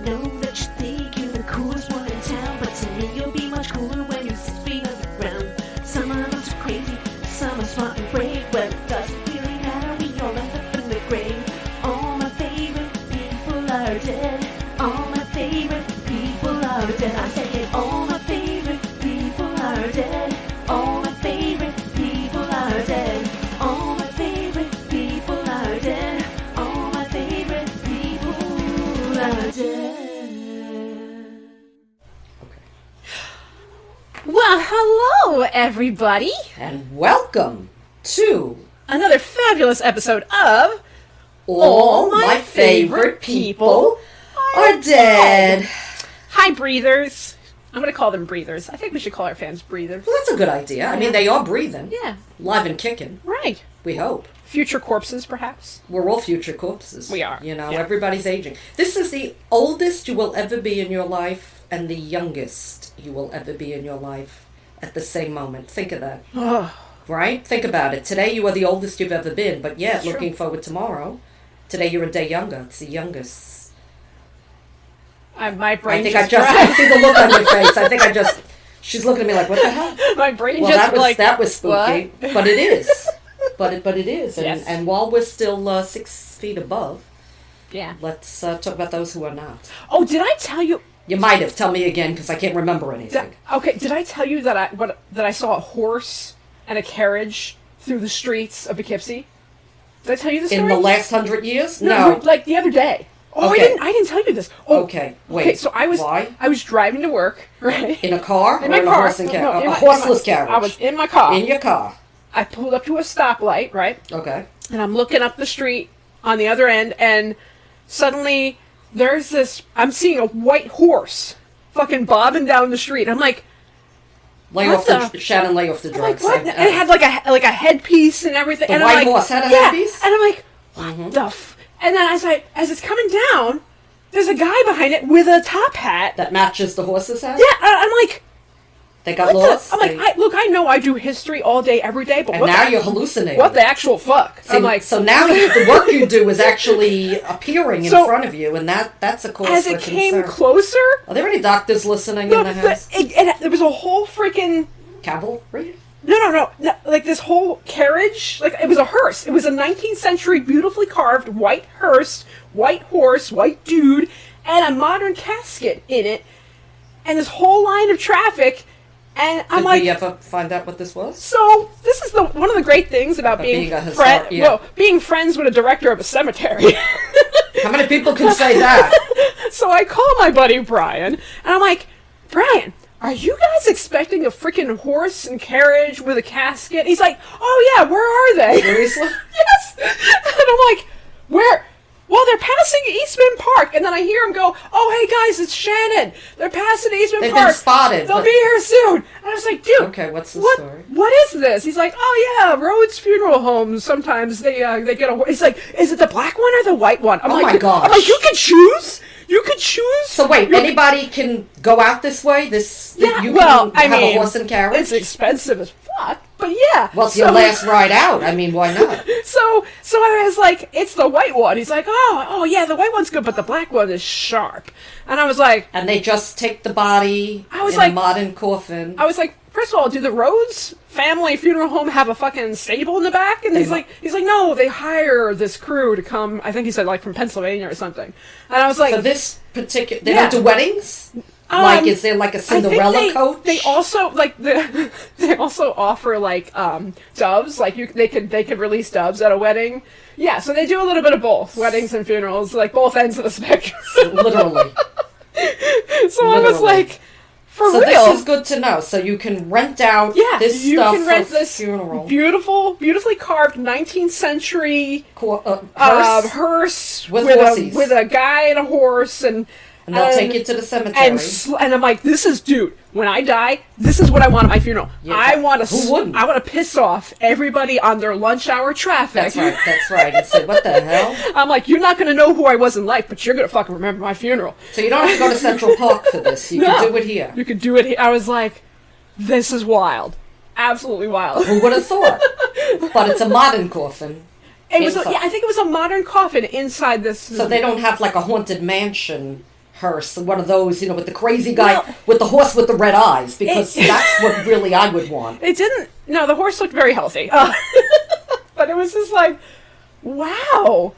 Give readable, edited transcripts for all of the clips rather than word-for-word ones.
know that you think you're the coolest one in town, but to me you'll be much cooler when you're 6 feet underground. Some of us are crazy, some are smart and brave. Well, it doesn't really matter, we all end up in the grave. All my favorite people are dead. All my favorite people are dead. I said all my favorite people are dead. All my favorite people are dead. All my favorite people are dead. All my favorite people are dead. Okay. Well, hello, everybody. And welcome to Another fabulous episode of All My Favorite People Are Dead. Hi, breathers. I'm going to call them breathers. I think we should call our fans breathers. Well, that's a good idea. I mean, they are breathing. Yeah. Live and kicking. Right. We hope. Future corpses, perhaps. We're all future corpses. We are. You know, Yeah. everybody's aging. This is the oldest you will ever be in your life and the youngest you will ever be in your life at the same moment. Think of that. Oh, Right? Think about it. Today you are the oldest you've ever been, but yet, That's looking true. forward tomorrow, today you're a day younger. It's the youngest. my brain I think just I see the look on your face. I think she's looking at me like, what the hell? my brain Well, just that was spooky, what? but it is. But it is. And, Yes. and while we're still 6 feet above, Yeah. let's talk about those who are not. Oh, did I tell you? You might have. Tell me again, because I can't remember anything. Did I tell you that I saw a horse and a carriage through the streets of Poughkeepsie? Did I tell you this story? In the last 100 years? No, like the other day. Oh, Okay. I didn't tell you this. Oh, Okay, wait. Okay, so I was Why? driving to work, right? In a car? In or my in car. a horse and No, carriage? in A my- horseless in my- carriage. I was in my car. In your car. I pulled up to a stoplight, right? Okay. And I'm looking up the street on the other end, and suddenly there's this. I'm seeing a white horse fucking bobbing down the street. I'm like, Lay What off the- Shannon, lay off the I'm like, drugs. what? And it had like a headpiece and everything. The and white I'm like, horse had a yeah. headpiece? And I'm like, what the f? And then as it's coming down, there's a guy behind it with a top hat. That matches the horse's head? Yeah, I'm like, They got what lost? the? I'm like, look, I know I do history all day, every day, but and what now the, you're hallucinating. what the actual fuck? See, I'm like, so now the work you do is actually appearing in So, front of you, and that's a cause as for it came concern. closer, Are there any doctors listening no, in the house? there was a whole freaking Cavalry? no, like this whole carriage, like it was a hearse. It was a 19th century, beautifully carved white hearse, white horse, white dude, and a modern casket in it, and this whole line of traffic. And I'm Did like, we ever find out what this was? so this is one of the great things about being being a yeah. being friends with a director of a cemetery. How many people can say that? So I call my buddy Brian, and I'm like, Brian, are you guys expecting a freaking horse and carriage with a casket? He's like, oh yeah, where are they? Seriously? Yes. And I'm like, where? Well, they're passing Eastman Park, and then I hear him go, oh, hey guys, it's Shannon. They're passing Eastman They've Park. been spotted, They'll but- be here soon. And I was like, dude. Okay, what's the what, story? What is this? He's like, oh yeah, Rhodes Funeral Homes. Sometimes they get a. He's like, is it the black one or the white one? I'm Oh like, my gosh. I'm like, you could choose. You could choose. So wait, anybody can go out this way? Yeah, you well, can I have mean, a horse and carriage? it's expensive as fuck, but yeah. Well, it's your last ride out. I mean, why not? So I was like, it's the white one. He's like, oh yeah, the white one's good, but the black one is sharp. And I was like, And they just take the body I was in like- a modern coffin. I was like, first of all, do the Rhodes family funeral home have a fucking stable in the back? And he's like, no, they hire this crew to come. I think he said like from Pennsylvania or something. And I was like, For this particular, they Yeah. don't do weddings. Like, is there like a Cinderella I think coach? They also they also offer like doves. Like they could release doves at a wedding. Yeah, so they do a little bit of both weddings and funerals, like both ends of the spectrum. Literally. So I was Literally. like, for So real. this is good to know. So you can rent out Yeah, this you stuff can rent for this funeral. beautifully carved 19th century Hearse, hearse With with horses. a guy and a horse and they'll take you to the cemetery. and I'm like, this is, dude, when I die, this is what I want at my funeral. Yeah, I want to who wouldn't? I want to piss off everybody on their lunch hour traffic. That's right. And say, what the hell? I'm like, you're not going to know who I was in life, but you're going to fucking remember my funeral. So you don't have to go to Central Park for this. You can do it here. You could do it here. I was like, this is wild. Absolutely wild. Who would have thought? But it's a modern coffin. It was, Inside. I think it was a modern coffin inside this. So they don't have like a haunted mansion hearse, one of those, with the crazy guy, Well, with the horse with the red eyes, because that's what really I would want. It didn't. No, the horse looked very healthy. But it was just like, wow.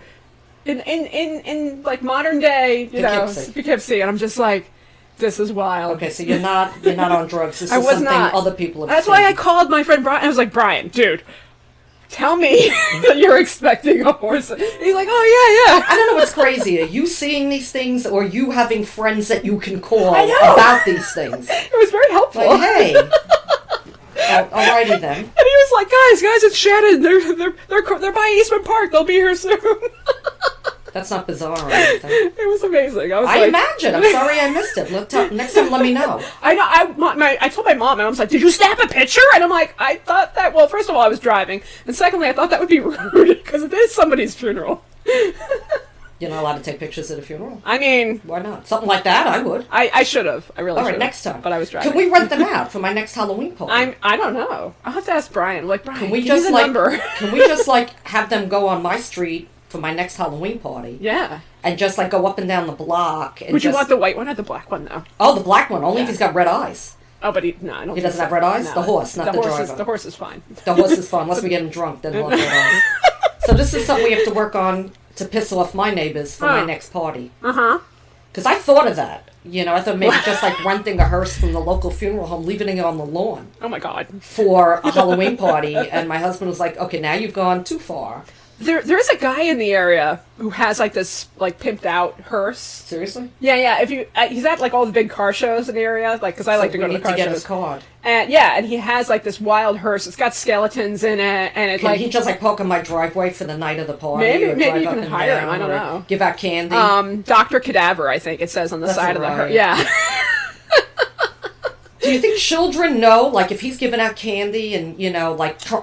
In like modern day, Poughkeepsie, and I'm just like, this is wild. Okay, so you're not on drugs. This I is was something not. other people have That's seen. why I called my friend Brian. I was like, Brian, dude, tell me that you're expecting a horse. And he's like, oh yeah. I don't know what's crazier, you seeing these things or you having friends that you can call I know. about these things. It was very helpful. Like, hey. Alrighty then. And he was like, guys, it's Shannon. They're by Eastman Park. They'll be here soon. That's not bizarre or anything. It was amazing. I I imagine. I'm sorry I missed it. Next time, let me know. I know. I told my mom, and I was like, "Did you snap a picture?" And I'm like, "I thought that." Well, first of all, I was driving, and secondly, I thought that would be rude because it is somebody's funeral. You're not allowed to take pictures at a funeral. I mean, Why not? Something like that, I would. I should have. I really. All right, should've, next time. But I was driving. Can we rent them out for my next Halloween party? I don't know. I'll have to ask Brian. Like, Brian, Can we give me just the number? Can we just have them go on my street for my next Halloween party? Yeah. And just go up and down the block. And Would you want the white one or the black one though? Oh, the black one. Only if he's got red eyes. Oh, but I don't. He doesn't have red eyes? No. The horse, not the driver. The horse is fine. The horse is fun. Unless we get him drunk, then he'll have red eyes. So this is something we have to work on to piss off my neighbors for my next party. Uh-huh. Because I thought of that. I thought maybe just renting a hearse from the local funeral home, leaving it on the lawn Oh my God. for a Halloween party. And my husband was like, okay, now you've gone too far. There is a guy in the area who has this pimped out hearse. Seriously? Yeah. If you, he's at all the big car shows in the area, because I like to go to the car get shows. his card. And and he has this wild hearse. It's got skeletons in it, and it Can he just park on my driveway for the night of the party? Maybe or you drive up can and hire him. down, I don't or know. Give out candy. Dr. Cadaver, I think it says on the That's side of the hearse. right. Yeah. Do you think children know, if he's giving out candy and,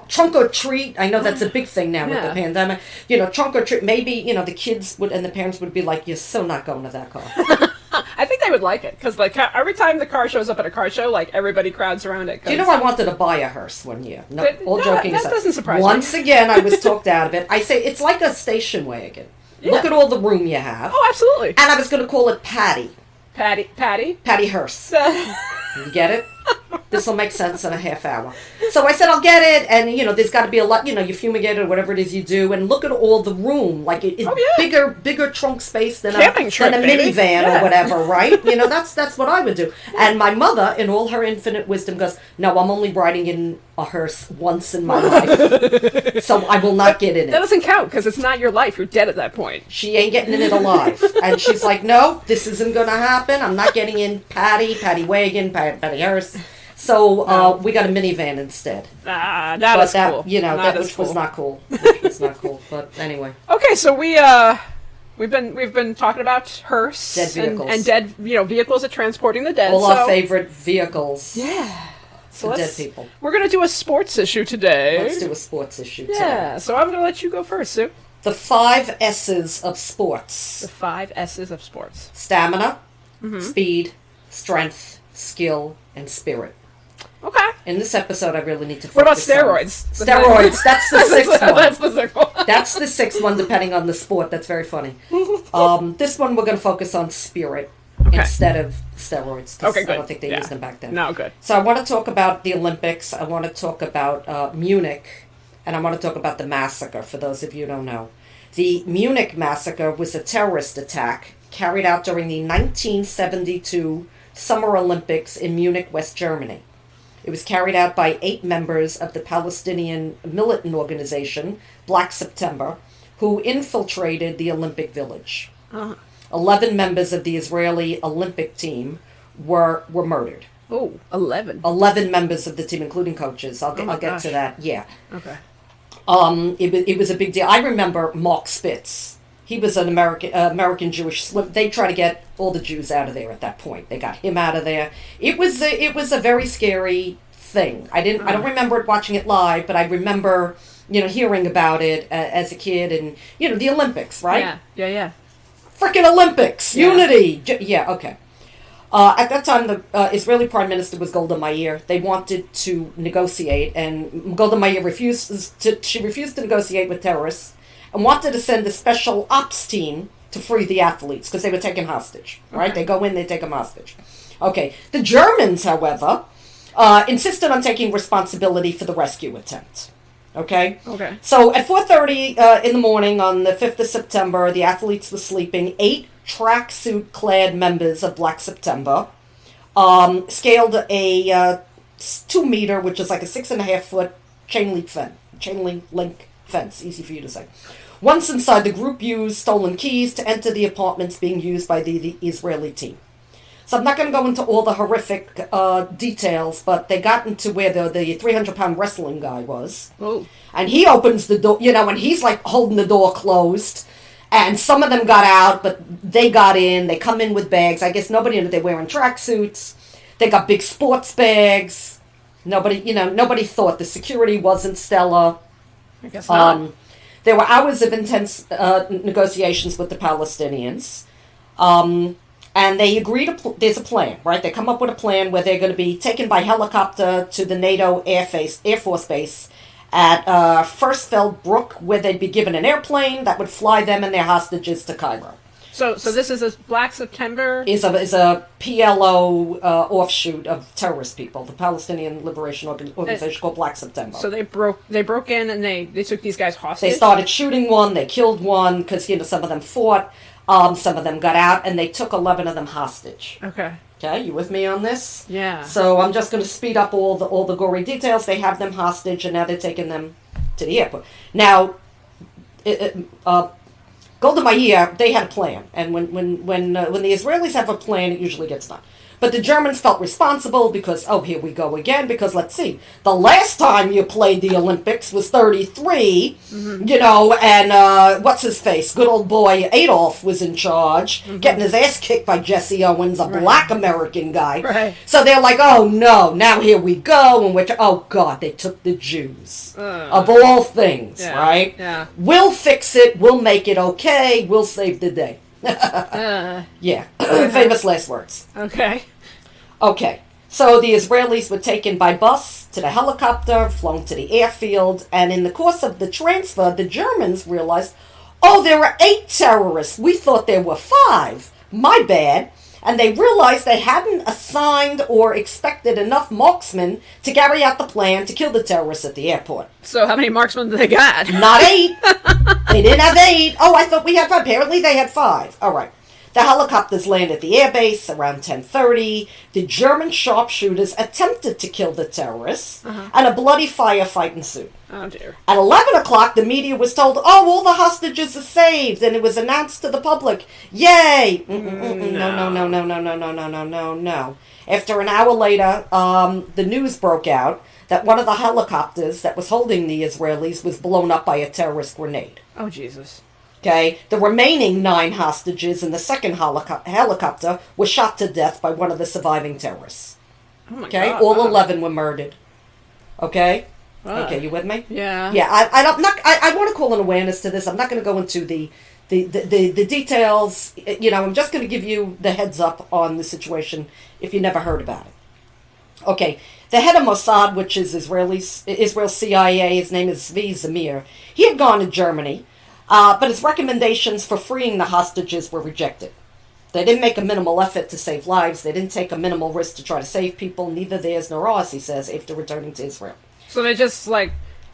trunk or treat? I know that's a big thing now with the pandemic. Trunk or treat. Maybe, the kids would and the parents would be like, you're so not going to that car. I think they would like it, because every time the car shows up at a car show, everybody crowds around it. Do you know I wanted to buy a hearse one year? No, all joking that aside. doesn't surprise me. Once again, I was talked out of it. I say, it's like a station wagon. Yeah. Look at all the room you have. Oh, absolutely. And I was going to call it Patty. Patty? Patty Hearse. You get it? This will make sense in a half hour. So I said, I'll get it. And, there's got to be a lot, you fumigate it or whatever it is you do. And look at all the room. It's bigger trunk space than a minivan or whatever, right? That's what I would do. And my mother, in all her infinite wisdom, goes, no, I'm only riding in a hearse once in my life. So I will not get in it. That doesn't count, because it's not your life. You're dead at that point. She ain't getting in it alive. And she's like, no, this isn't going to happen. I'm not getting in Patty wagon, Patty hearse. So we got a minivan instead. That is cool. Which was not cool. Which was not cool. But anyway. Okay, so we've been talking about hearse Dead vehicles. and dead vehicles that transporting the dead. All our favorite vehicles. Yeah. So dead people. We're gonna do a sports issue today. Let's do a sports issue today. Yeah. So I'm gonna let you go first, Sue. The 5 S's of sports. The 5 S's of sports. Stamina, speed, strength, skill, and spirit. Okay. In this episode, I really need to focus What about steroids? Steroids. That's the 6th one. That's the 6th one. That's the 6th one, depending on the sport. That's very funny. This one, we're going to focus on spirit instead of steroids. Okay, good. I don't think they used them back then. No, good. So I want to talk about the Olympics. I want to talk about Munich. And I want to talk about the massacre, for those of you who don't know. The Munich massacre was a terrorist attack carried out during the 1972 Summer Olympics in Munich, West Germany. It was carried out by 8 members of the Palestinian militant organization, Black September, who infiltrated the Olympic Village. 11 members of the Israeli Olympic team were murdered. Oh, 11. 11 members of the team, including coaches. I'll get gosh. to that. Yeah. Okay. It was a big deal. I remember Mark Spitz. He was an American Jewish. They tried to get all the Jews out of there at that point. They got him out of there. It was a very scary thing. I don't remember watching it live, but I remember hearing about it as a kid, and the Olympics, right? Yeah. Freaking Olympics, unity. Yeah, okay. At that time, the Israeli Prime Minister was Golda Meir. They wanted to negotiate, and Golda Meir refused to negotiate with terrorists, and wanted to send a special ops team to free the athletes because they were taken hostage, right? They go in, they take them hostage. Okay. The Germans, however, insisted on taking responsibility for the rescue attempt. Okay? Okay. So at 4:30 in the morning on the 5th of September, the athletes were sleeping. 8 tracksuit-clad members of Black September scaled a 2-meter, which is like a 6.5-foot chain link fence. Easy for you to say. Once inside, the group used stolen keys to enter the apartments being used by the Israeli team. So I'm not going to go into all the horrific details, but they got into where the 300-pound wrestling guy was. Oh. And he opens the door, and he's like holding the door closed. And some of them got out, but they got in. They come in with bags. I guess nobody, they're wearing tracksuits. They got big sports bags. Nobody thought the security wasn't stellar. I guess not. There were hours of intense negotiations with the Palestinians. And they agreed, there's a plan, right? They come up with a plan where they're going to be taken by helicopter to the NATO Air Force Base at Firstfeld Brook, where they'd be given an airplane that would fly them and their hostages to Cairo. So this is a Black September? Is a PLO offshoot of terrorist people, the Palestinian Liberation Organization called Black September. So they broke in and they took these guys hostage? They started shooting one, they killed one, because some of them fought. Some of them got out, and they took 11 of them hostage. Okay. Okay, you with me on this? Yeah. So I'm just going to speed up all the gory details. They have them hostage, and now they're taking them to the airport. Now, Golda Meir, they had a plan, and when the Israelis have a plan, it usually gets done. But the Germans felt responsible because, here we go again, because let's see, the last time you played the Olympics was 33, and what's his face? Good old boy Adolf was in charge, getting his ass kicked by Jesse Owens, a black American guy. Right. So they're like, oh no, now here we go, and oh God, they took the Jews. Of all things, right? Yeah. We'll fix it, we'll make it okay, we'll save the day. Yeah, famous last words. Okay, so the Israelis were taken by bus to the helicopter, flown to the airfield, and in the course of the transfer, the Germans realized, there were 8 terrorists. We thought there were 5. My bad. And they realized they hadn't assigned or expected enough marksmen to carry out the plan to kill the terrorists at the airport. So how many marksmen did they got? Not 8. They didn't have 8. Oh, I thought we had 5. Apparently they had 5. All right. The helicopters land at the airbase around 10:30. The German sharpshooters attempted to kill the terrorists, and a bloody firefight ensued. Oh, dear. At 11 o'clock, the media was told, all the hostages are saved, and it was announced to the public, yay! No. After an hour later, the news broke out that one of the helicopters that was holding the Israelis was blown up by a terrorist grenade. Oh, Jesus. Okay, the remaining 9 hostages in the second helicopter were shot to death by one of the surviving terrorists. Oh my Okay, God. all 11 were murdered. Okay, okay, you with me? Yeah. Yeah. I want to call an awareness to this. I'm not going to go into the details. I'm just going to give you the heads up on the situation if you never heard about it. Okay, the head of Mossad, which is Israel's CIA, his name is Zvi Zamir. He had gone to Germany. But his recommendations for freeing the hostages were rejected. They didn't make a minimal effort to save lives. They didn't take a minimal risk to try to save people, neither theirs nor ours, he says, after returning to Israel. So they just,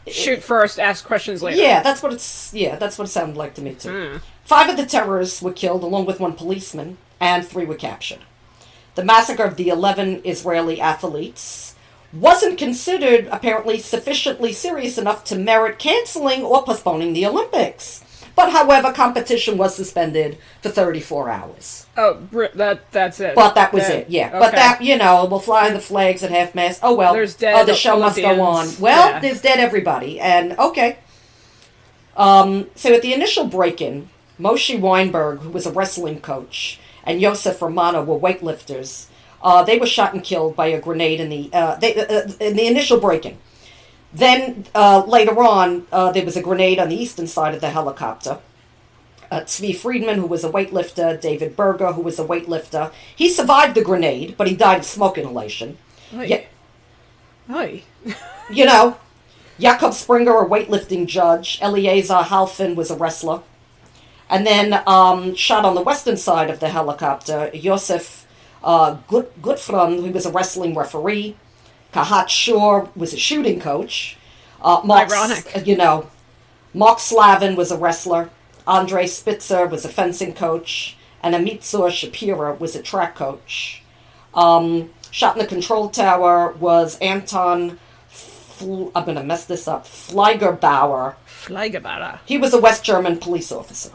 shoot first, ask questions later. Yeah, that's what it sounded like to me, too. 5 of the terrorists were killed, along with 1 policeman, and 3 were captured. The massacre of the 11 Israeli athletes wasn't considered, apparently, sufficiently serious enough to merit canceling or postponing the Olympics. But, however, competition was suspended for 34 hours. Oh, that's it. But that was it, yeah. Okay. But that, we'll fly the flags at half-mast. Oh, well. There's dead the show must go on. Well, there's dead everybody. And, okay. So at the initial break-in, Moshe Weinberg, who was a wrestling coach, and Yosef Romano were weightlifters. They were shot and killed by a grenade in the initial break-in. Then later on, there was a grenade on the eastern side of the helicopter. Tzvi Friedman, who was a weightlifter, David Berger, who was a weightlifter. He survived the grenade, but he died of smoke inhalation. Oy. Jakob Springer, a weightlifting judge. Eliezer Halfin was a wrestler. And then shot on the western side of the helicopter, Josef Gutfrund, who was a wrestling referee. Kahat Shore was a shooting coach. Ironic. Mark Slavin was a wrestler. Andre Spitzer was a fencing coach. And Amitzur Shapira was a track coach. Shot in the control tower was Anton, I'm going to mess this up, Fliegerbauer. He was a West German police officer.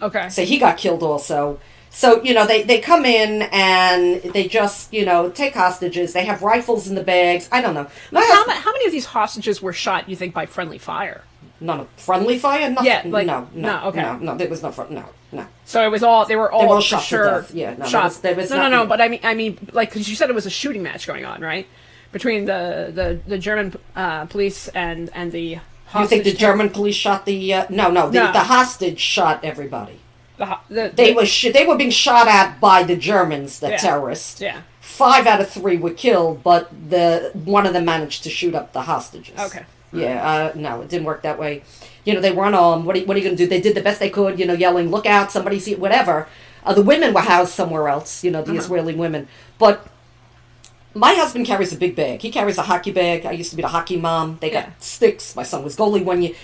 Okay. So he got killed also. So, they come in and they just, take hostages. They have rifles in the bags. I don't know. How many of these hostages were shot, you think, by friendly fire? None of friendly fire? Nothing. Yeah, No, there was no. So they were all for shot sure to death. Yeah, no, shot. There was No, but I mean, like, because you said it was a shooting match going on, right? Between the German police and the hostage. You think the German police shot the... No. The hostage shot everybody. They were being shot at by the Germans, the terrorists. Yeah. 5 out of 3 were killed, but one of them managed to shoot up the hostages. Okay. Yeah, no, it didn't work that way. They weren't on. What are you going to do? They did the best they could, yelling, look out, somebody see it, whatever. The women were housed somewhere else, the Israeli women. But my husband carries a big bag. He carries a hockey bag. I used to be the hockey mom. They got sticks. My son was goalie when you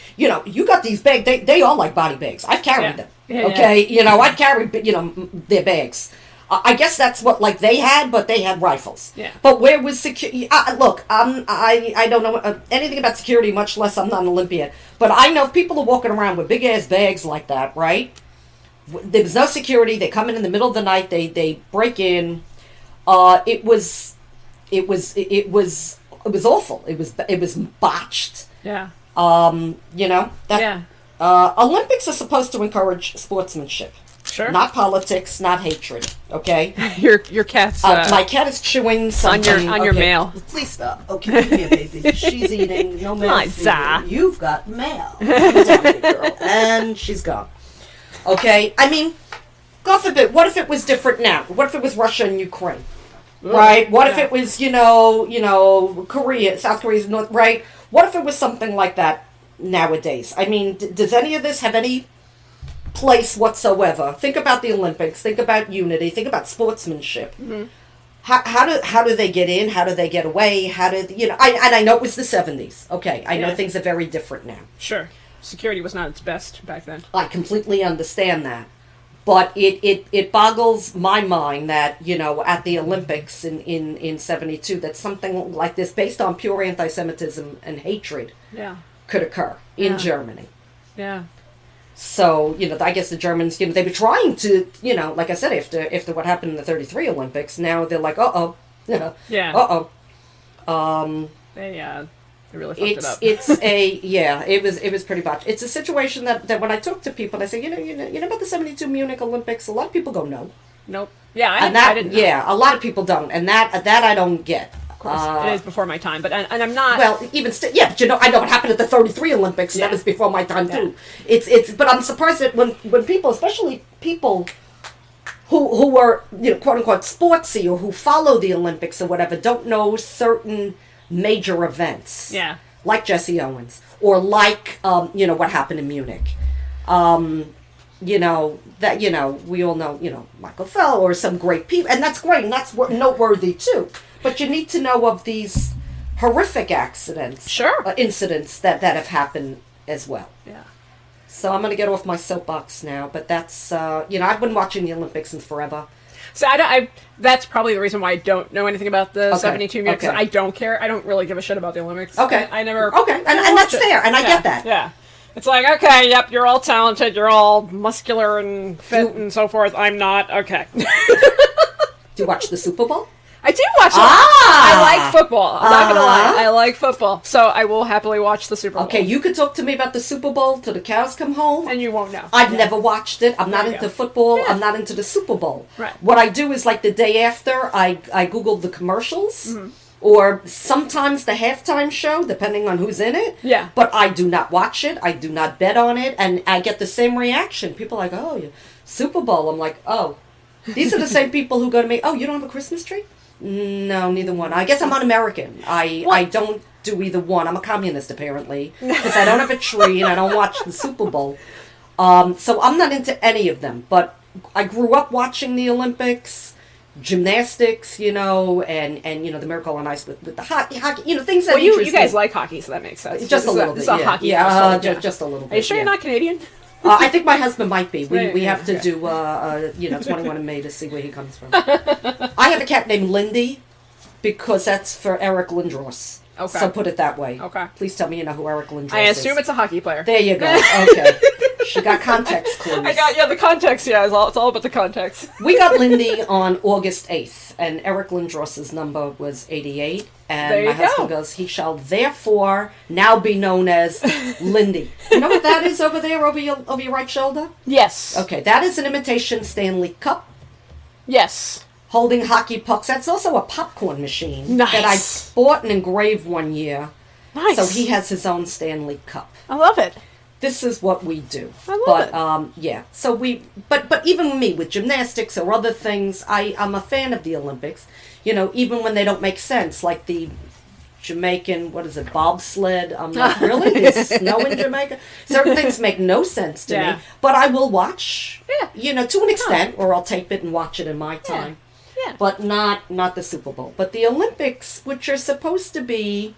got these bags. They all like body bags. I've carried them. Okay, I'd carry, their bags. I guess that's what they had, but they had rifles. Yeah. But where was security? Look, I don't know anything about security, much less I'm not an Olympian. But I know people are walking around with big ass bags like that, right? There was no security. They come in the middle of the night. They break in. It was awful. It was botched. Yeah. Olympics are supposed to encourage sportsmanship. Sure. Not politics, not hatred. Okay. Your cat's my cat is chewing something on your mail. Please stop. Okay, come here, baby. She's eating. No mail. Liza. You've got mail. Come down here, girl. And she's gone. Okay. I mean, God forbid. What if it was different now? What if it was Russia and Ukraine? Right? What if it was Korea, South Korea, North? Right? What if it was something like that nowadays? I mean, does any of this have any place whatsoever? Think about the Olympics. Think about unity. Think about sportsmanship. Mm-hmm. How do they get in? How do they get away? How do I know it was the 70s. Okay, I know things are very different now. Sure, security was not its best back then. I completely understand that, but it boggles my mind that at the Olympics in 72 that something like this, based on pure anti-Semitism and hatred, could occur in Germany. Yeah. So, I guess the Germans, they were trying to, like I said, after what happened in the 33 Olympics, now they're like, uh-oh. Yeah. Uh-oh. They really fucked it up. It was pretty bad. It's a situation that when I talk to people, I say, you know about the 72 Munich Olympics? A lot of people go, no. Nope. Yeah, I didn't know. Yeah, a lot of people don't. And that I don't get. Of course, it is before my time, but and I'm not. Well, even still, but I know what happened at the 33 Olympics. That was before my time too. It's. But I'm surprised that when people, especially people who are quote unquote sportsy or who follow the Olympics or whatever, don't know certain major events. Yeah. Like Jesse Owens or like what happened in Munich. That we all know Michael Phelps or some great people, and that's great and that's noteworthy too. But you need to know of these horrific accidents, incidents that have happened as well. Yeah. So I'm going to get off my soapbox now, but that's I've been watching the Olympics since forever. So that's probably the reason why I don't know anything about the 72 Munich. I don't care. I don't really give a shit about the Olympics. Okay. I never. Okay, and that's fair, and I get that. Yeah. It's like, okay, yep, you're all talented, you're all muscular and fit and so forth. I'm not. Okay. Do you watch the Super Bowl? I do watch it. I like football. I'm not going to lie. I like football. So I will happily watch the Super Bowl. Okay, you could talk to me about the Super Bowl till the cows come home. And you won't know. I've never watched it. I'm not into football. I'm not into the Super Bowl. Right. What I do is like the day after, I Google the commercials. Mm-hmm. Or sometimes the halftime show, depending on who's in it. Yeah. But I do not watch it. I do not bet on it. And I get the same reaction. People are like, oh, Super Bowl. I'm like, oh. These are the same people who go to me, oh, you don't have a Christmas tree? No, neither one. I guess I'm un-American. I don't do either one. I'm a communist, apparently. Because I don't have a tree and I don't watch the Super Bowl. So I'm not into any of them, but I grew up watching the Olympics, gymnastics, and the Miracle on Ice with the hockey, things that Well, you interest guys me. like hockey, so that makes sense. Just a little bit, It's a yeah. hockey Yeah, household, just a little bit. Are you sure yeah. you're not Canadian? I think my husband might be. We Yeah, have to okay. do 21 in May to see where he comes from. I have a cat named Lindy because that's for Eric Lindros. Okay. So put it that way. Okay. Please tell me you know who Eric Lindros is. I assume it's a hockey player. There you go. Okay. She got context clues. the context, yeah, it's all about the context. We got Lindy on August 8th, and Eric Lindros' number was 88. And There you my husband go. goes, he shall therefore now be known as Lindy. You know what that is over there, over your right shoulder? Yes. Okay, that is an imitation Stanley Cup Yes. holding hockey pucks. That's also a popcorn machine Nice. that I bought and engraved one year. Nice. So he has his own Stanley Cup. I love it. This is what we do. I love it. Yeah. So but even me with gymnastics or other things, I'm a fan of the Olympics. Even when they don't make sense, like the Jamaican, bobsled. I'm like, really? There's snow in Jamaica? Certain things make no sense to Yeah. me. But I will watch, Yeah. to an extent, or I'll tape it and watch it in my time. Yeah. But not the Super Bowl. But the Olympics, which are supposed to be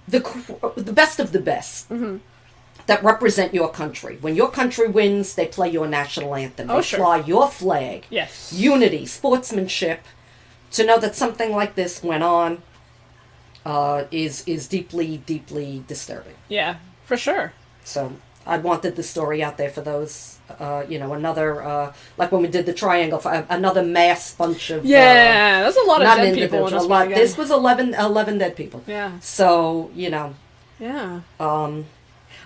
the best of the best. Mm-hmm. That represent your country. When your country wins, they play your national anthem. Oh, They sure. fly your flag. Yes. Unity, sportsmanship. To know that something like this went on is deeply, deeply disturbing. Yeah, for sure. So I wanted the story out there for those. Another like when we did the triangle, another mass bunch of Yeah, there's a lot of not dead people in individual. this A lot. one again. This was 11 dead people. Yeah. So Yeah.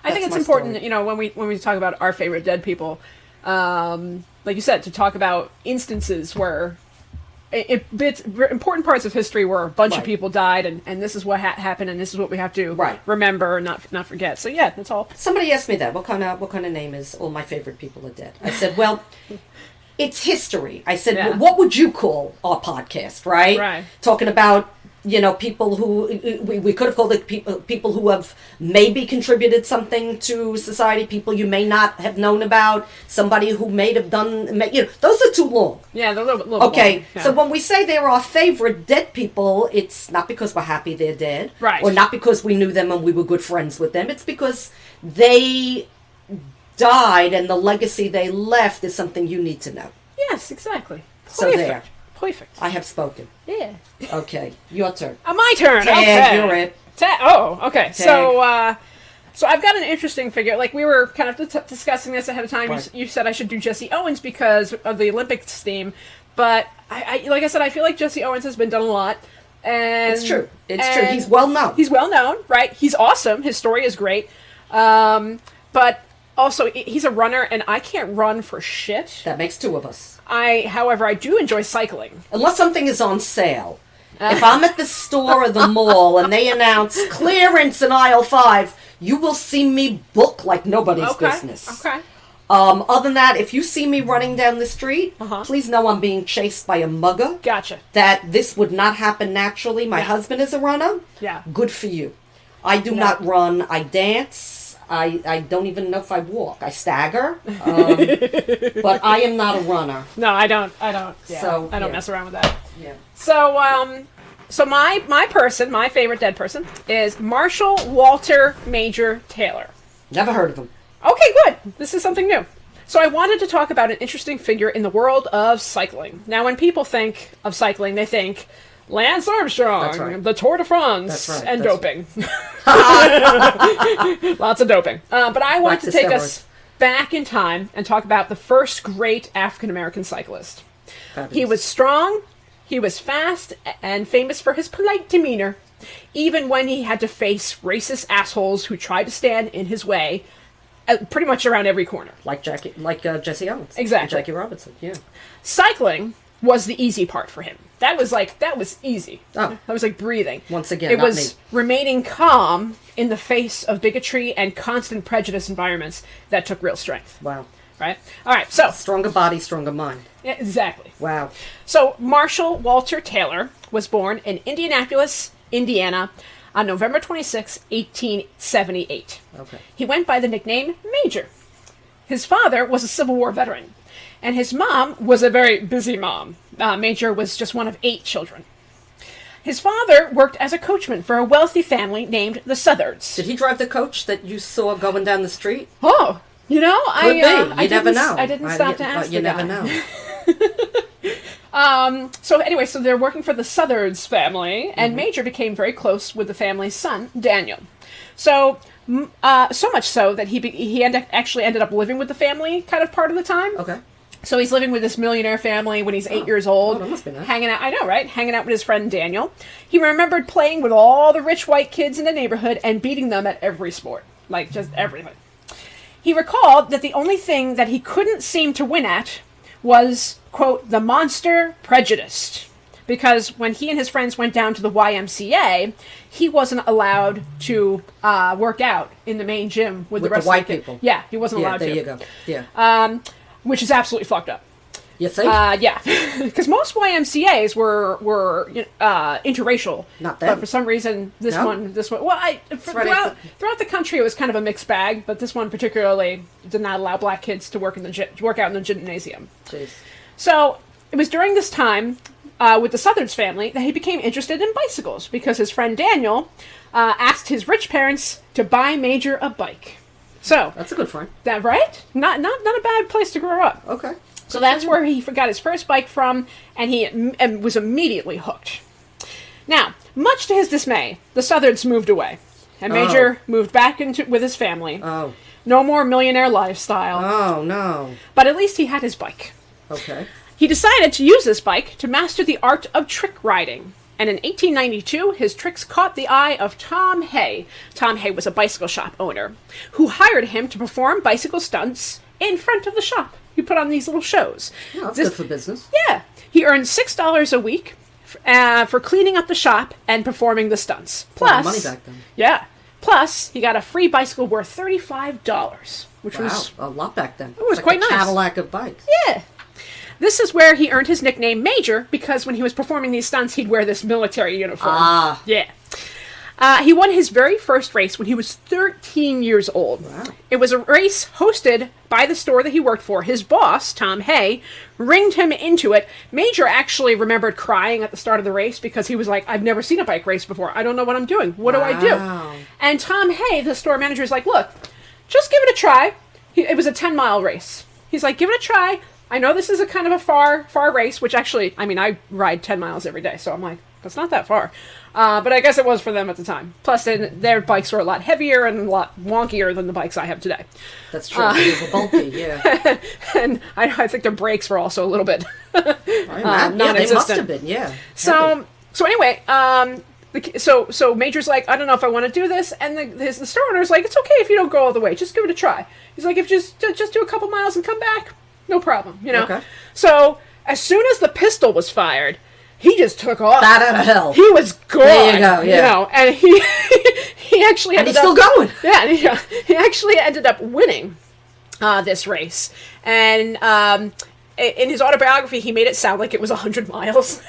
I think That's it's my important, story. when we talk about our favorite dead people, like you said, to talk about instances where bits important parts of history where a bunch of Right. people died, and this is what happened, and this is what we have to Right. remember and not forget. So yeah, that's all. Somebody asked me that. What kind of name is all my favorite people are dead? I said, well, it's history. I said, Yeah. well, what would you call our podcast, right? Right. Talking about, people who, we could have called it people who have maybe contributed something to society, people you may not have known about, somebody who may have done, those are too long. Yeah, they're a little bit Okay, long, yeah. so when we say they're our favorite dead people, it's not because we're happy they're dead. Right. Or not because we knew them and we were good friends with them. It's because they died and the legacy they left is something you need to know. Yes, exactly. So there. Perfect. I have spoken. Yeah. Okay, your turn. My turn. Tag, Okay. you're it. Okay. So I've got an interesting figure. Like, we were kind of discussing this ahead of time. Right. You said I should do Jesse Owens because of the Olympics theme, but I like I said, I feel like Jesse Owens has been done a lot. And It's true. It's true. He's well known. He's well known, right? He's awesome. His story is great. But also, he's a runner, and I can't run for shit. That makes two of us. However, I do enjoy cycling. Unless something is on sale. If I'm at the store or the mall and they announce clearance in aisle 5, you will see me book like nobody's business. Okay. Other than that, if you see me running down the street, Uh-huh. please know I'm being chased by a mugger. Gotcha. That this would not happen naturally. My husband is a runner. Yeah. Good for you. I do not run. I dance. I don't even know if I walk. I stagger. But I am not a runner. No, I don't. Yeah, So, I don't yeah. mess around with that. Yeah. So my favorite dead person is Marshall Walter Major Taylor. Never heard of him. Okay, good. This is something new. So I wanted to talk about an interesting figure in the world of cycling. Now, when people think of cycling, they think Lance Armstrong, That's right. the Tour de France, That's right. and That's doping. Lots of doping. But I wanted to Like the take us back in time and talk about the first great African-American cyclist. He was strong, he was fast, and famous for his polite demeanor, even when he had to face racist assholes who tried to stand in his way pretty much around every corner. Like Jesse Owens. Exactly. And Jackie Robinson, yeah. Cycling was the easy part for him. That was easy. Oh. That was like breathing. Once again, it not was me. remaining calm in the face of bigotry and constant prejudice environments that took real strength. Wow. Right? All right, so... Stronger body, stronger mind. Yeah, exactly. Wow. So, Marshall Walter Taylor was born in Indianapolis, Indiana, on November 26, 1878. Okay. He went by the nickname Major. His father was a Civil War veteran, and his mom was a very busy mom. Major was just one of 8 children. His father worked as a coachman for a wealthy family named the Southards. Did he drive the coach that you saw going down the street? Oh, you know, Could be. You never know. I didn't stop to ask You the never guy. know. So anyway, so they're working for the Southards family, and Major became very close with the family's son, Daniel. So, so much so that he actually ended up living with the family kind of part of the time. Okay. So he's living with this millionaire family when he's 8 years old. Oh, that must be nice. Hanging out, I know, right? Hanging out with his friend Daniel. He remembered playing with all the rich white kids in the neighborhood and beating them at every sport. Like, just everything. He recalled that the only thing that he couldn't seem to win at was, quote, the monster prejudiced. Because when he and his friends went down to the YMCA, he wasn't allowed to work out in the main gym with the rest white of the kids. people. Yeah, he wasn't allowed to. There you go. Yeah. Which is absolutely fucked up. You think? Yeah, because most YMCA's were interracial. Not But them. for some reason, this No? one. Well, throughout the country, it was kind of a mixed bag. But this one particularly did not allow black kids to work out in the gymnasium. Jeez. So it was during this time with the Southards family that he became interested in bicycles because his friend Daniel asked his rich parents to buy Major a bike. So That's a good friend. that right? Not a bad place to grow up. Okay. So that's where he got his first bike from, and he was immediately hooked. Now, much to his dismay, the Southards moved away, and Major moved back with his family. Oh. No more millionaire lifestyle, Oh, no. but at least he had his bike. Okay. He decided to use this bike to master the art of trick riding. And in 1892, his tricks caught the eye of Tom Hay. Tom Hay was a bicycle shop owner who hired him to perform bicycle stunts in front of the shop. He put on these little shows. Oh, that's good for business. Yeah. He earned $6 a week for cleaning up the shop and performing the stunts. A lot of Plus, money back then. yeah. Plus, he got a free bicycle worth $35, which was a lot back then. was Like quite the nice. Cadillac of bikes. yeah. This is where he earned his nickname Major, because when he was performing these stunts, he'd wear this military uniform. Ah. Yeah. He won his very first race when he was 13 years old. Wow. It was a race hosted by the store that he worked for. His boss, Tom Hay, ringed him into it. Major actually remembered crying at the start of the race because he was like, I've never seen a bike race before. I don't know what I'm doing. What do I do? Wow. And Tom Hay, the store manager, is like, look, just give it a try. It was a 10-mile race. He's like, give it a try. I know this is a kind of a far race, which actually, I mean, I ride 10 miles every day, so I'm like, that's not that far. But I guess it was for them at the time. Plus, their bikes were a lot heavier and a lot wonkier than the bikes I have today. That's true. They were bulky, yeah. And I think their brakes were also a little bit Yeah, they must non-existent. have been, yeah. So anyway, so Major's like, I don't know if I want to do this, and the store owner's like, it's okay if you don't go all the way, just give it a try. He's like, if just do a couple miles and come back, no problem, you know. Okay. So as soon as the pistol was fired, he just took off. Bat out of hell. He was gone. There you go, yeah. You know, and he actually And ended he's still up, going. Yeah, and he actually ended up winning this race. And in his autobiography, he made it sound like it was 100 miles.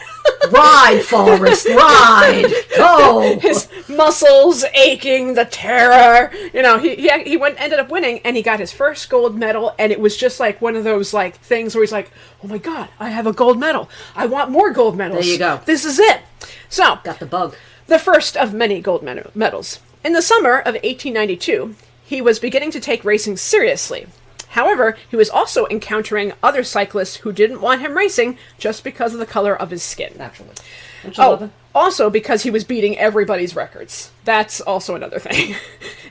Ride, Forrest, ride! Go! His muscles aching, the terror. You know, he ended up winning, and he got his first gold medal, and it was just like one of those like things where he's like, oh my god, I have a gold medal. I want more gold medals. There you go. This is it. So, Got the bug. the first of many gold medals. In the summer of 1892, he was beginning to take racing seriously. However, he was also encountering other cyclists who didn't want him racing just because of the color of his skin. Naturally. Don't you love it? Also because he was beating everybody's records. That's also another thing.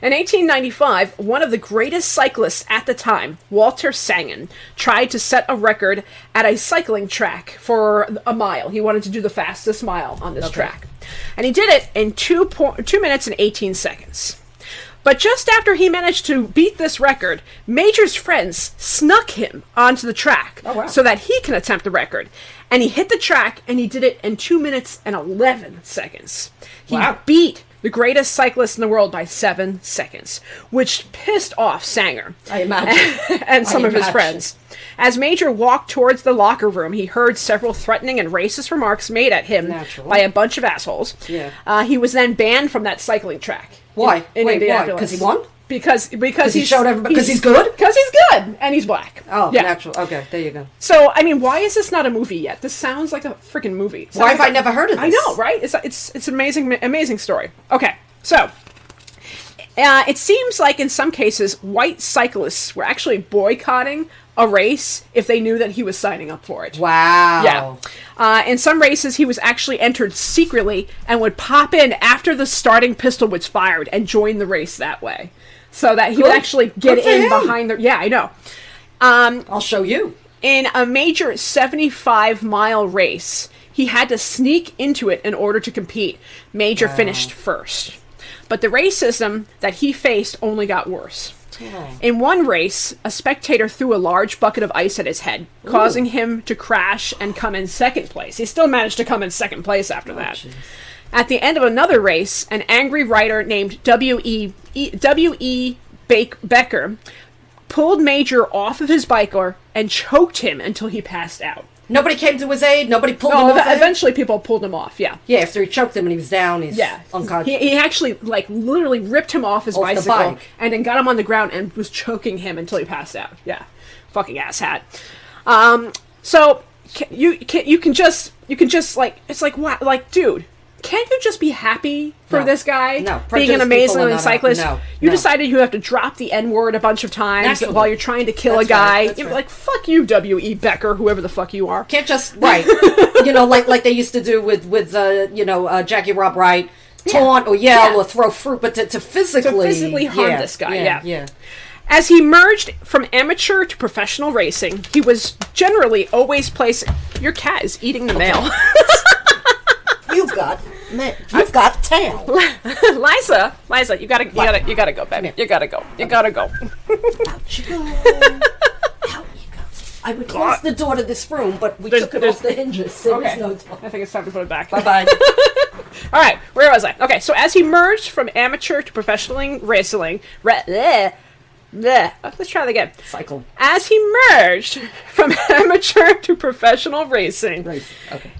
In 1895, one of the greatest cyclists at the time, Walter Shannon, tried to set a record at a cycling track for a mile. He wanted to do the fastest mile on this track. And he did it in 2 minutes and 18 seconds. But just after he managed to beat this record, Major's friends snuck him onto the track so that he can attempt the record. And he hit the track, and he did it in 2 minutes and 11 seconds. He beat the greatest cyclist in the world by 7 seconds, which pissed off Sanger I imagine. and some of his friends. As Major walked towards the locker room, he heard several threatening and racist remarks made at him by a bunch of assholes. Yeah. He was then banned from that cycling track. Why? In Wait, why? Indianapolis. Because he won? because he showed everybody because he's good. Because he's good and he's black. Oh, yeah. Natural. Okay, there you go. So I mean, why is this not a movie yet? This sounds like a freaking movie. Why have I never heard of this? I know, right? It's an amazing story. Okay, so. It seems like in some cases, white cyclists were actually boycotting a race if they knew that he was signing up for it. Wow. Yeah. In some races, he was actually entered secretly and would pop in after the starting pistol was fired and join the race that way. So that he would actually get in behind the... Yeah, I know. I'll show you. In a major 75-mile race, he had to sneak into it in order to compete. Major finished first. But the racism that he faced only got worse. Oh. In one race, a spectator threw a large bucket of ice at his head, causing him to crash and come in second place. He still managed to come in second place after that. Geez. At the end of another race, an angry writer named W.E. Becker pulled Major off of his biker and choked him until he passed out. Nobody came to his aid? Nobody pulled him off? Eventually people pulled him off, yeah. Yeah, after he choked him and he was down, he's unconscious. He actually, literally ripped him off his bicycle and then got him on the ground and was choking him until he passed out. Yeah. Fucking asshat. So, you can just, it's like, what? Like, dude, can't you just be happy for this guy being an amazing cyclist? You decided you have to drop the N-word a bunch of times while you're trying to kill a guy. You're like, fuck you, W.E. Becker, whoever the fuck you are. Can't just, like they used to do with Jackie Rob Wright, taunt or yell or throw fruit, but to physically harm this guy. Yeah. As he merged from amateur to professional racing, he was generally always placing... Your cat is eating the mail. You've got tail. Liza, you gotta go, baby. You gotta go. Out you go. Out you go. I would close the door to this room, but we took it off the hinges. There was no door. I think it's time to put it back. Bye-bye. All right, where was I? Okay, so as he merged from amateur to professional racing... Let's try that again. Cycle. As he merged from amateur to professional racing,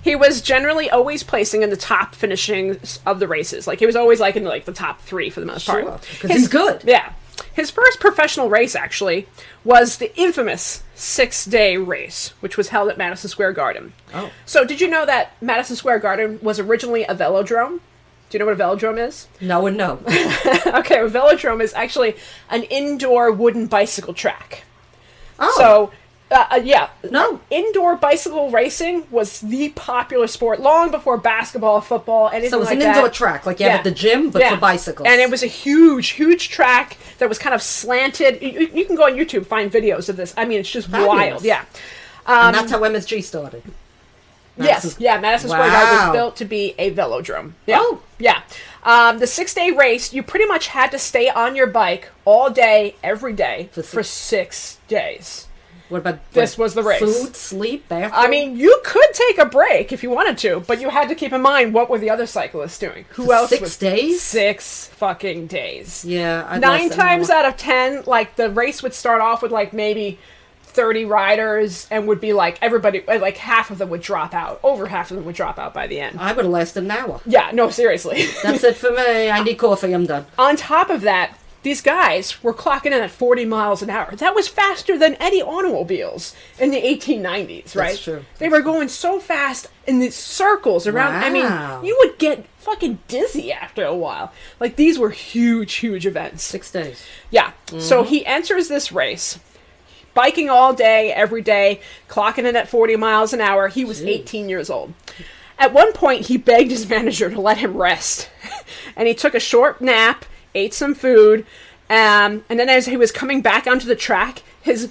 he was generally always placing in the top finishing of the races. Like, he was always, in, the top 3 for the most part. Because he's good. Yeah. His first professional race, actually, was the infamous 6-day race, which was held at Madison Square Garden. Oh. So, did you know that Madison Square Garden was originally a velodrome? Do you know what a velodrome is? No and no. Okay, a velodrome is actually an indoor wooden bicycle track. Oh. So, No. Indoor bicycle racing was the popular sport long before basketball, football, anything like that. So it was an indoor track, like you have at the gym, but for bicycles. And it was a huge, huge track that was kind of slanted. You can go on YouTube, find videos of this. I mean, it's just wild. Yeah. And that's how MSG started. Madison Square Garden was built to be a velodrome. Yeah. Oh. Yeah. The 6-day race, you pretty much had to stay on your bike all day, every day, for 6 days. What about this was the race? Food, sleep, bathroom? I mean, you could take a break if you wanted to, but you had to keep in mind what were the other cyclists doing. Who else? 6 days? 6 fucking days. Yeah. 9 times out of 10, the race would start off with maybe 30 riders and would be everybody, half of them would drop out. Over half of them would drop out by the end. I would have lasted an hour. Yeah, no, seriously. That's it for me. I need coffee. I'm done. On top of that, these guys were clocking in at 40 miles an hour. That was faster than any automobiles in the 1890s, right? That's true. They were going so fast in these circles around. Wow. I mean, you would get fucking dizzy after a while. These were huge, huge events. 6 days. Yeah. Mm-hmm. So he enters this race. Biking all day, every day, clocking in at 40 miles an hour. He was 18 years old. At one point, he begged his manager to let him rest. And he took a short nap, ate some food, and then as he was coming back onto the track, his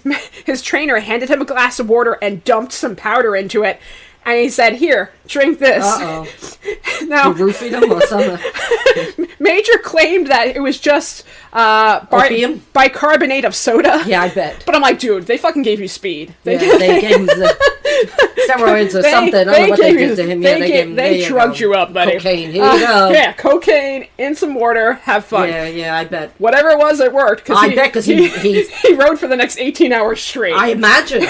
trainer handed him a glass of water and dumped some powder into it. And he said, "Here, drink this." Uh-oh. Now, you roofied him or something? Major claimed that it was just bicarbonate of soda. Yeah, I bet. But I'm like, dude, they fucking gave you speed. They gave him the steroids or something. I don't know what they did to him. They drugged you up, buddy. Cocaine. Here you go. Yeah, cocaine in some water. Have fun. Yeah, I bet. Whatever it was, it worked. I bet because he rode for the next 18 hours straight. I imagine.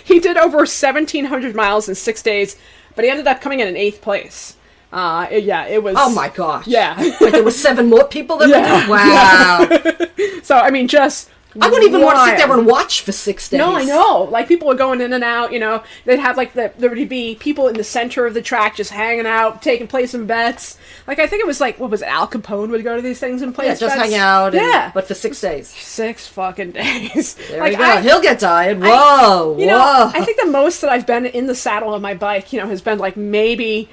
He did over 1,700 miles in 6 days, but he ended up coming in 8th place. Yeah, it was. Oh my gosh. Yeah. Like there were 7 more people that Yeah. were there? Wow. So, I mean, just. I wouldn't even want to sit there wild. and watch for 6 days. No, I know. Like, people were going in and out, you know. They'd have, like, there would be people in the center of the track just hanging out, taking placing bets. Like, I think it was, like, what was it, Al Capone would go to these things and place Yeah, just bets? hang out. Yeah. But for 6 days. 6 fucking days. There like, you go. He'll get tired. Whoa. You know, whoa. I think the most that I've been in the saddle of my bike, you know, has been, like, maybe,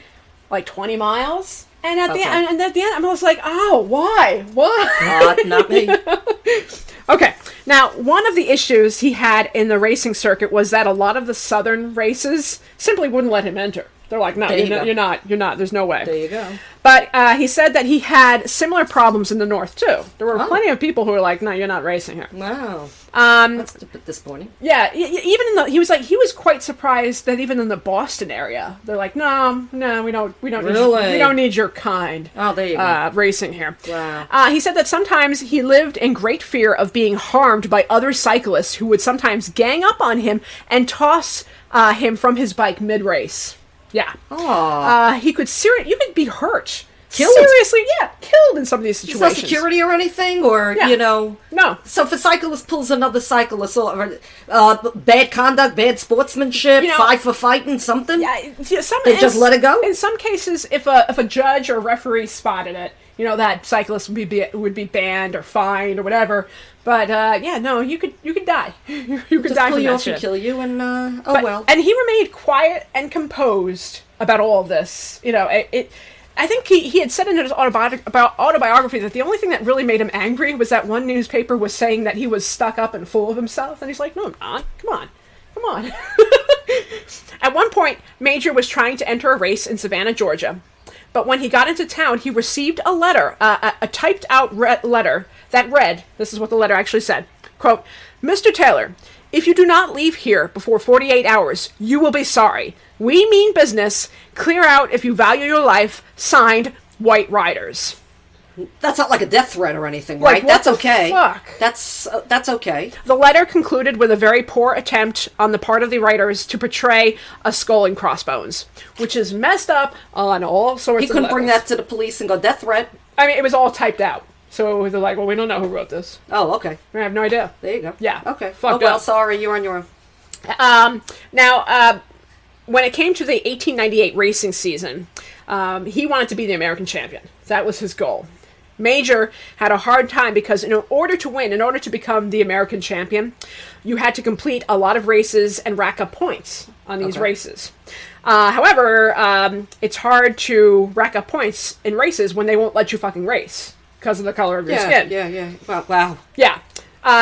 like, 20 miles. And at the end, I was like, oh, why? Not me. Okay, now one of the issues he had in the racing circuit was that a lot of the southern races simply wouldn't let him enter. They're like, no, you're not, there's no way. There you go. But he said that he had similar problems in the north, too. There were plenty of people who were like, no, you're not racing here. Wow. That's a bit disappointing. Yeah, even in he was quite surprised that even in the Boston area, they're like, no, we don't Really? we don't need your kind. Oh, there you go. Racing here. Wow. He said that sometimes he lived in great fear of being harmed by other cyclists who would sometimes gang up on him and toss him from his bike mid-race. Yeah. Aww. You could be hurt. Killed? Seriously, yeah. Killed in some of these Is situations. that security or anything? Or, Yeah. you know... No. So if a cyclist pulls another cyclist, or bad conduct, bad sportsmanship, You know, 5 for fighting, something? Yeah, They just let it go? In some cases, if a judge or referee spotted it, you know, that cyclist would be banned or fined or whatever. But yeah, no, you could die. You could Just die pull from you that off and shit. kill you, and well. And he remained quiet and composed about all of this. You know, I think he had said in his autobiography that the only thing that really made him angry was that one newspaper was saying that he was stuck up and full of himself, and he's like, no, I'm not. Come on. At one point, Major was trying to enter a race in Savannah, Georgia. But when he got into town, he received a letter, a typed-out letter that read, this is what the letter actually said, quote, Mr. Taylor, if you do not leave here before 48 hours, you will be sorry. We mean business. Clear out if you value your life. Signed, White Riders. That's not like a death threat or anything, Like, right? what That's the okay. fuck? That's okay. The letter concluded with a very poor attempt on the part of the writers to portray a skull and crossbones, which is messed up on all sorts He of couldn't bring levels. that to the police and go, death threat. I mean, it was all typed out. So they're like, well, we don't know who wrote this. Oh, okay. I have no idea. There you go. Yeah. Okay. Fucked well, up. sorry, you're on your own. Now, when it came to the 1898 racing season, he wanted to be the American champion. That was his goal. Major had a hard time because in order to become the American champion, you had to complete a lot of races and rack up points on these races. However, it's hard to rack up points in races when they won't let you fucking race because of the color of your skin. Yeah. Wow. Yeah.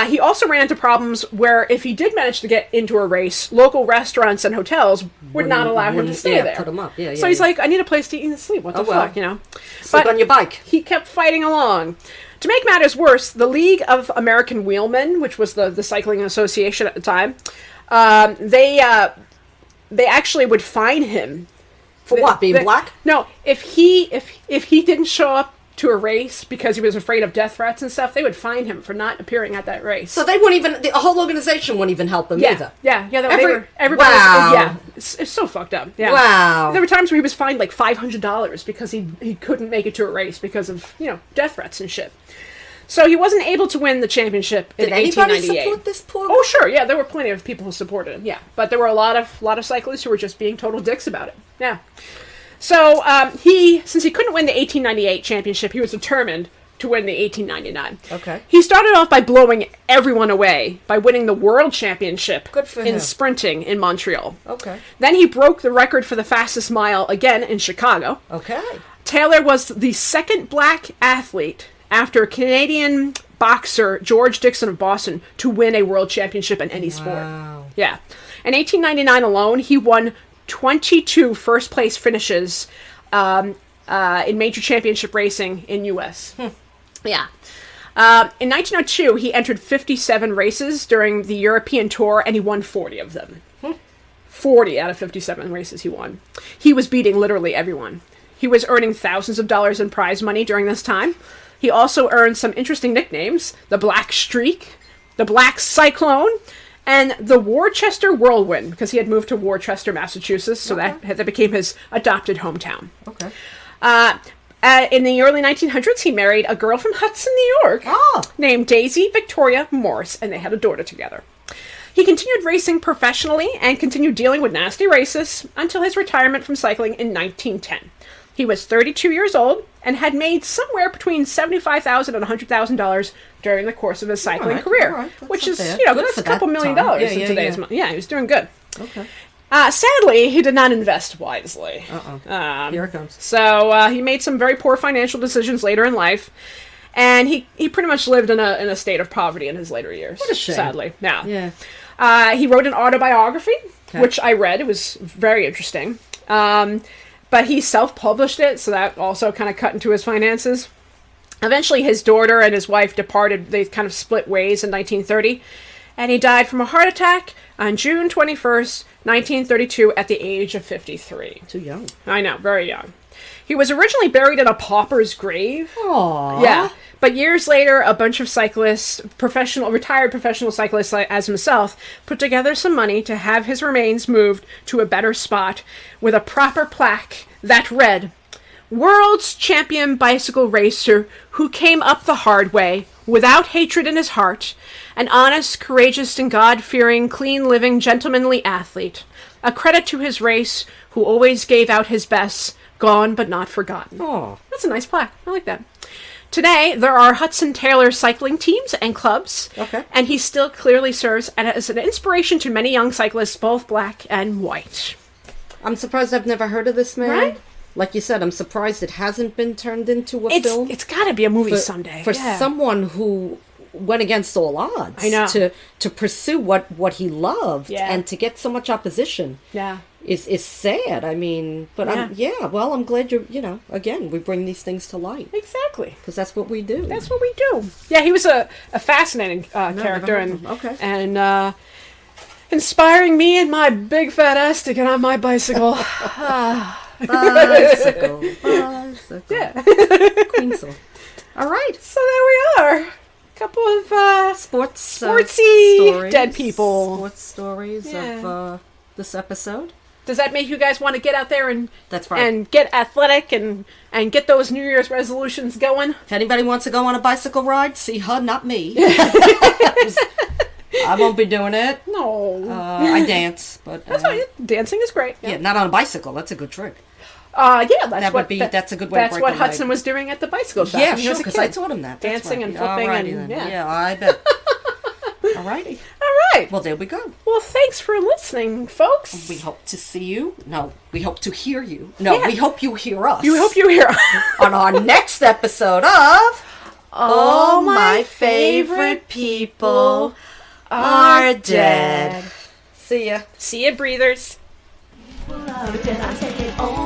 He also ran into problems where if he did manage to get into a race, local restaurants and hotels would not allow him to stay there. Put him up. Yeah. So he's like, I need a place to eat and sleep. What the fuck, you know? Sleep on your bike. He kept fighting along. To make matters worse, the League of American Wheelmen, which was the cycling association at the time, they actually would fine him For what? Being black? No, if he didn't show up to a race because he was afraid of death threats and stuff, they would fine him for not appearing at that race. So they wouldn't even, the whole organization wouldn't even help him either. Yeah. Everybody Wow. yeah. It's so fucked up. Yeah. Wow. There were times where he was fined like $500 because he couldn't make it to a race because of, death threats and shit. So he wasn't able to win the championship in Did anybody 1898. support this poor Oh, sure. Yeah, there were plenty of people who supported him. Yeah. But there were a lot of cyclists who were just being total dicks about it. Yeah. So since he couldn't win the 1898 championship, he was determined to win the 1899. Okay. He started off by blowing everyone away by winning the world championship Good for in him. sprinting in Montreal. Okay. Then he broke the record for the fastest mile again in Chicago. Okay. Taylor was the second black athlete after Canadian boxer George Dixon of Boston to win a world championship in any sport. Wow. Yeah. In 1899 alone, he won 22 first-place finishes in major championship racing in U.S. Yeah. In 1902, he entered 57 races during the European tour, and he won 40 of them. 40 out of 57 races he won. He was beating literally everyone. He was earning thousands of dollars in prize money during this time. He also earned some interesting nicknames: the Black Streak, the Black Cyclone, and the Worcester Whirlwind, because he had moved to Worcester, Massachusetts, so that became his adopted hometown. Okay. In the early 1900s, he married a girl from Hudson, New York, named Daisy Victoria Morse, and they had a daughter together. He continued racing professionally and continued dealing with nasty racists until his retirement from cycling in 1910. He was 32 years old and had made somewhere between $75,000 and $100,000 during the course of his cycling career, which is, that's a couple $1 million in today's money. Yeah, he was doing good. Okay. Sadly, he did not invest wisely. Here it comes. So he made some very poor financial decisions later in life, and he pretty much lived in a state of poverty in his later years. What a shame. Sadly, Yeah. He wrote an autobiography, which I read. It was very interesting. But he self-published it, so that also kind of cut into his finances. Eventually, his daughter and his wife departed. They kind of split ways in 1930, and he died from a heart attack on June 21st, 1932, at the age of 53. Too young. I know, very young. He was originally buried in a pauper's grave. Aww. Yeah. But years later, a bunch of cyclists, retired professional cyclists as himself, put together some money to have his remains moved to a better spot with a proper plaque that read, "World's champion bicycle racer who came up the hard way, without hatred in his heart, an honest, courageous, and God-fearing, clean-living, gentlemanly athlete. A credit to his race, who always gave out his best, gone but not forgotten." Oh. That's a nice plaque. I like that. Today, there are Hudson Taylor cycling teams and clubs, and he still clearly serves as an inspiration to many young cyclists, both black and white. I'm surprised I've never heard of this man. Right? Like you said, I'm surprised it hasn't been turned into a film. It's got to be a movie someday. For someone who went against all odds. I know. To pursue what he loved and to get so much opposition. Yeah. Is sad. I mean, but I'm glad again, we bring these things to light. Exactly. Because that's what we do. That's what we do. Yeah, he was a fascinating character and inspiring me and my big fat ass to get on my bicycle. Bicycle. Yeah. Queen song. All right. So there we are. A couple of sportsy stories, dead people. Sports stories of this episode. Does that make you guys want to get out there and that's right and get athletic and get those New Year's resolutions going? If anybody wants to go on a bicycle ride, see her, not me. I won't be doing it. No. I dance, but that's fine. Dancing is great. Yeah, not on a bicycle. That's a good trick. That's a good way. That's what Hudson was doing at the bicycle shop. Yeah, sure. Because I taught him that. Dancing and flipping and yeah, I bet. Alrighty. All right. Well, there we go. Well, thanks for listening, folks. We hope to see you. No, we hope to hear you. No, we hope you hear us. You hope you hear us on our next episode of All My Favorite People Are Dead. See ya. See ya, breathers. People are dead, I say it all.